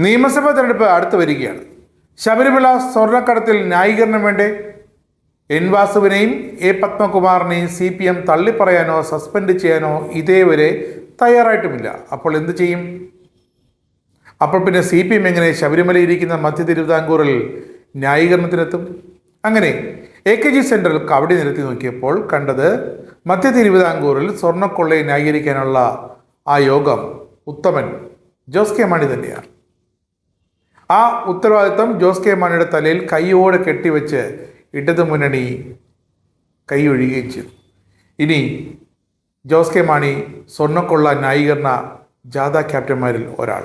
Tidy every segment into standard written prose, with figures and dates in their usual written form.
നിയമസഭാ തെരഞ്ഞെടുപ്പ് അടുത്തു വരികയാണ്. ശബരിമല സ്വർണ്ണക്കടത്തിൽ ന്യായീകരണം വേണ്ടേ? എൻ വാസുവിനെയും എ പത്മകുമാറിനെയും CPM തള്ളിപ്പറയാനോ സസ്പെൻഡ് ചെയ്യാനോ ഇതേവരെ തയ്യാറായിട്ടുമില്ല. അപ്പോൾ എന്ത് ചെയ്യും? അപ്പോൾ പിന്നെ CPM എങ്ങനെ ശബരിമലയിൽ ഇരിക്കുന്ന മധ്യ തിരുവിതാംകൂറിൽ ന്യായീകരണത്തിനെത്തും? അങ്ങനെ AKG സെൻട്രൽ കവടി നിരത്തി നോക്കിയപ്പോൾ കണ്ടത് മധ്യ തിരുവിതാംകൂറിൽ സ്വർണ്ണക്കൊള്ളയെ ന്യായീകരിക്കാനുള്ള ആ യോഗം ഉത്തമൻ ജോസ് കെ മാണി തന്നെയാണ്. ആ ഉത്തരവാദിത്വം ജോസ് കെ മാണിയുടെ തലയിൽ കൈയോടെ കെട്ടിവെച്ച് ഇടതു മുന്നണി കൈയൊഴിയുകയും ചെയ്തു. ഇനി ജോസ് കെ മാണി സ്വർണ്ണക്കൊള്ള ന്യായീകരണ ജാഥ ക്യാപ്റ്റന്മാരിൽ ഒരാൾ.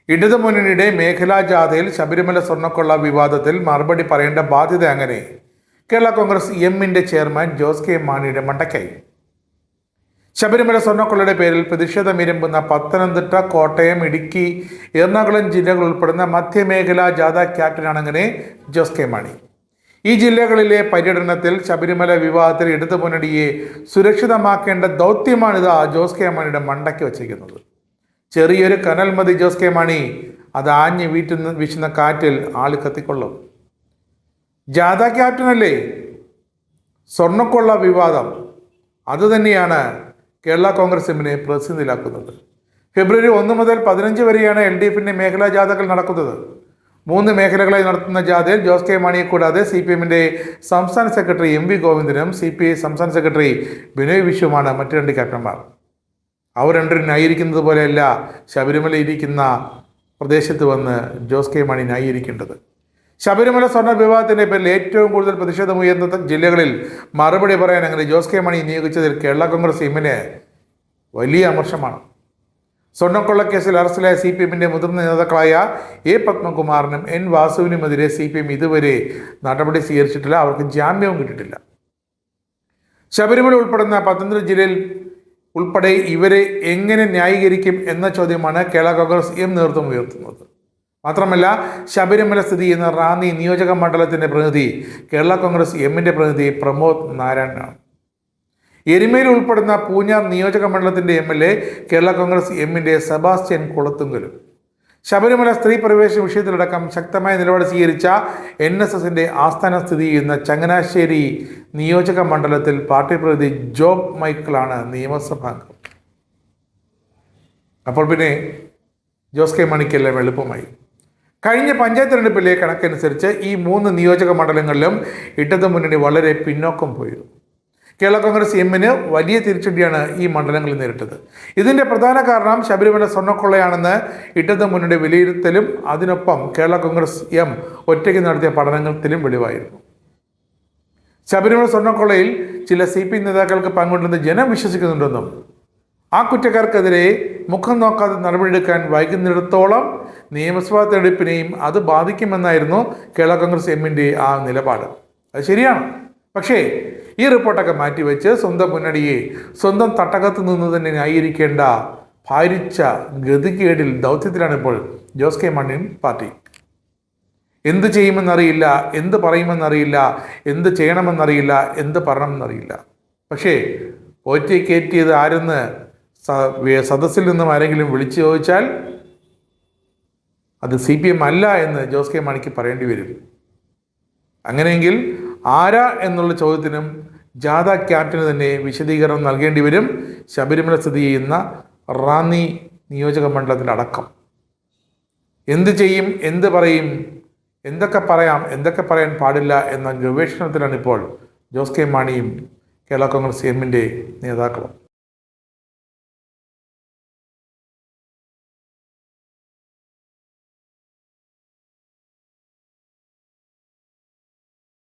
ഇടതു മുന്നണിയുടെ മേഖലാ ജാഥയിൽ ശബരിമല സ്വർണ്ണക്കൊള്ള വിവാദത്തിൽ മറുപടി പറയേണ്ട ബാധ്യത അങ്ങനെ കേരള കോൺഗ്രസ് എമ്മിൻ്റെ ചെയർമാൻ ജോസ് കെ മാണിയുടെ മണ്ടയ്ക്കായി. ശബരിമല സ്വർണ്ണക്കൊള്ളയുടെ പേരിൽ പ്രതിഷേധമിരമ്പുന്ന പത്തനംതിട്ട, കോട്ടയം, ഇടുക്കി, എറണാകുളം ജില്ലകൾ ഉൾപ്പെടുന്ന മധ്യമേഖലാ ജാഥ ക്യാപ്റ്റനാണങ്ങനെ ജോസ് കെ മാണി. ഈ ജില്ലകളിലെ പര്യടനത്തിൽ ശബരിമല വിവാദത്തിൽ ഇടതു മുന്നണിയെ സുരക്ഷിതമാക്കേണ്ട ദൗത്യമാണിത് ജോസ് കെ മാണിയുടെ മണ്ടയ്ക്ക് വച്ചിരിക്കുന്നത്. ചെറിയൊരു കനൽ മതി ജോസ് കെ മാണി, അത് ആഞ്ഞ് വീശുന്ന കാറ്റിൽ ആള് കത്തിക്കൊള്ളും. ജാഥ ക്യാപ്റ്റനല്ലേ? സ്വർണ്ണക്കൊള്ള വിവാദം അതുതന്നെയാണ് കേരള കോൺഗ്രസ് എമ്മിനെ പ്രതിസന്ധിയിലാക്കുന്നത്. ഫെബ്രുവരി 1 മുതൽ 15 വരെയാണ് LDFിൻ്റെ മേഖലാ ജാഥകൾ നടക്കുന്നത്. 3 മേഖലകളായി നടത്തുന്ന ജാഥയിൽ ജോസ് കെ മാണിയെ കൂടാതെ CPMൻ്റെ സംസ്ഥാന സെക്രട്ടറി MV ഗോവിന്ദനും CPI സംസ്ഥാന സെക്രട്ടറി ബിനോയ് വിശ്വവുമാണ് മറ്റ് 2 ക്യാപ്റ്റന്മാർ. അവർ രണ്ടും ന്യായീകരിക്കുന്നത് പോലെയല്ല ശബരിമല ഇരിക്കുന്ന പ്രദേശത്ത് വന്ന് ജോസ് കെ മാണി ന്യായീകരിക്കേണ്ടത്. ശബരിമല സ്വർണ്ണ വിവാദത്തിൻ്റെ പേരിൽ ഏറ്റവും കൂടുതൽ പ്രതിഷേധമുയർന്ന ജില്ലകളിൽ മറുപടി പറയാൻ അങ്ങനെ ജോസ് കെ മാണി നിയോഗിച്ചതിൽ കേരള കോൺഗ്രസ് എമ്മിന് വലിയ അമർഷമാണ്. സ്വർണ്ണക്കൊള്ളക്കേസിൽ അറസ്റ്റിലായ CPMൻ്റെ മുതിർന്ന നേതാക്കളായ എ പത്മകുമാറിനും N വാസുവിനുമെതിരെ CPM ഇതുവരെ നടപടി സ്വീകരിച്ചിട്ടില്ല. അവർക്ക് ജാമ്യവും കിട്ടിയിട്ടില്ല. ശബരിമല ഉൾപ്പെടുന്ന പത്തനംതിട്ട ജില്ലയിൽ ഉൾപ്പെടെ ഇവരെ എങ്ങനെ ന്യായീകരിക്കും എന്ന ചോദ്യമാണ് കേരള കോൺഗ്രസ് എം നേതൃത്വം ഉയർത്തുന്നത്. മാത്രമല്ല ശബരിമല സ്ഥിതി ചെയ്യുന്ന റാന്നി നിയോജക മണ്ഡലത്തിൻ്റെ പ്രതിനിധി കേരള കോൺഗ്രസ് എമ്മിൻ്റെ പ്രതിനിധി പ്രമോദ് നാരായണനാണ്. എരുമേലി ഉൾപ്പെടുന്ന പൂഞ്ഞാർ നിയോജക മണ്ഡലത്തിൻ്റെ MLA കേരള കോൺഗ്രസ് എമ്മിൻ്റെ സെബാസ്റ്റ്യൻ കുളത്തുങ്കലും. ശബരിമല സ്ത്രീ പ്രവേശന വിഷയത്തിലടക്കം ശക്തമായ നിലപാട് സ്വീകരിച്ച NSSൻ്റെ ആസ്ഥാനം സ്ഥിതി ചെയ്യുന്ന ചങ്ങനാശ്ശേരി നിയോജക മണ്ഡലത്തിൽ പാർട്ടി പ്രതിനിധി ജോബ് മൈക്കിളാണ് നിയമസഭാംഗം. അപ്പോൾ പിന്നെ ജോസ് കെ മാണിക്കെല്ലാം എളുപ്പമായി. കഴിഞ്ഞ പഞ്ചായത്ത് തെരഞ്ഞെടുപ്പിലെ കണക്കനുസരിച്ച് ഈ 3 നിയോജക മണ്ഡലങ്ങളിലും ഇടതു മുന്നണി വളരെ പിന്നോക്കം പോയിരുന്നു. കേരള കോൺഗ്രസ് എമ്മിന് വലിയ തിരിച്ചടിയാണ് ഈ മണ്ഡലങ്ങളിൽ നേരിട്ടത്. ഇതിൻ്റെ പ്രധാന കാരണം ശബരിമല സ്വർണ്ണക്കൊള്ളയാണെന്ന് ഇടതു മുന്നണി വിലയിരുത്തലും അതിനൊപ്പം കേരള കോൺഗ്രസ് എം ഒറ്റയ്ക്ക് നടത്തിയ പഠനത്തിലും വെളിവായിരുന്നു. ശബരിമല സ്വർണ്ണക്കൊള്ളയിൽ ചില CPM നേതാക്കൾക്ക് പങ്കുണ്ടെന്ന് ജനം വിശ്വസിക്കുന്നുണ്ടെന്നും ആ കുറ്റക്കാർക്കെതിരെ മുഖം നോക്കാതെ നടപടിയെടുക്കാൻ വൈകുന്നിടത്തോളം നിയമസഭാ തെരഞ്ഞെടുപ്പിനെയും അത് ബാധിക്കുമെന്നായിരുന്നു കേരള കോൺഗ്രസ് എമ്മിൻ്റെ ആ നിലപാട്. അത് ശരിയാണ്. പക്ഷേ ഈ റിപ്പോർട്ടൊക്കെ മാറ്റിവെച്ച് സ്വന്തം മുന്നണിയെ സ്വന്തം തട്ടകത്ത് നിന്ന് തന്നെ ന്യായീകരിക്കേണ്ട ഭാരിച്ച ഗതികേടിൽ ദൗത്യത്തിലാണ് ഇപ്പോൾ ജോസ് കെ മാണിയും പാർട്ടി. എന്ത് ചെയ്യുമെന്നറിയില്ല, എന്ത് പറയുമെന്നറിയില്ല, എന്ത് ചെയ്യണമെന്നറിയില്ല, എന്ത് പറയണമെന്നറിയില്ല. പക്ഷേ പോറ്റി കയറ്റിയത് ആരെന്ന് സദസ്സിൽ നിന്നും ആരെങ്കിലും വിളിച്ചു ചോദിച്ചാൽ അത് CPM അല്ല എന്ന് ജോസ് കെ മാണിക്ക് പറയേണ്ടി വരും. അങ്ങനെയെങ്കിൽ ആരാ എന്നുള്ള ചോദ്യത്തിനും ജാഥ ക്യാപ്റ്റന് തന്നെ വിശദീകരണം നൽകേണ്ടി വരും. ശബരിമല സ്ഥിതി ചെയ്യുന്ന റാന്നി നിയോജക മണ്ഡലത്തിലടക്കം എന്ത് ചെയ്യും, എന്ത് പറയും, എന്തൊക്കെ പറയാം, എന്തൊക്കെ പറയാൻ പാടില്ല എന്ന ഗവേഷണത്തിലാണ് ഇപ്പോൾ ജോസ് കെ മാണിയും കേരള കോൺഗ്രസ് എമ്മിൻ്റെ നേതാക്കളും.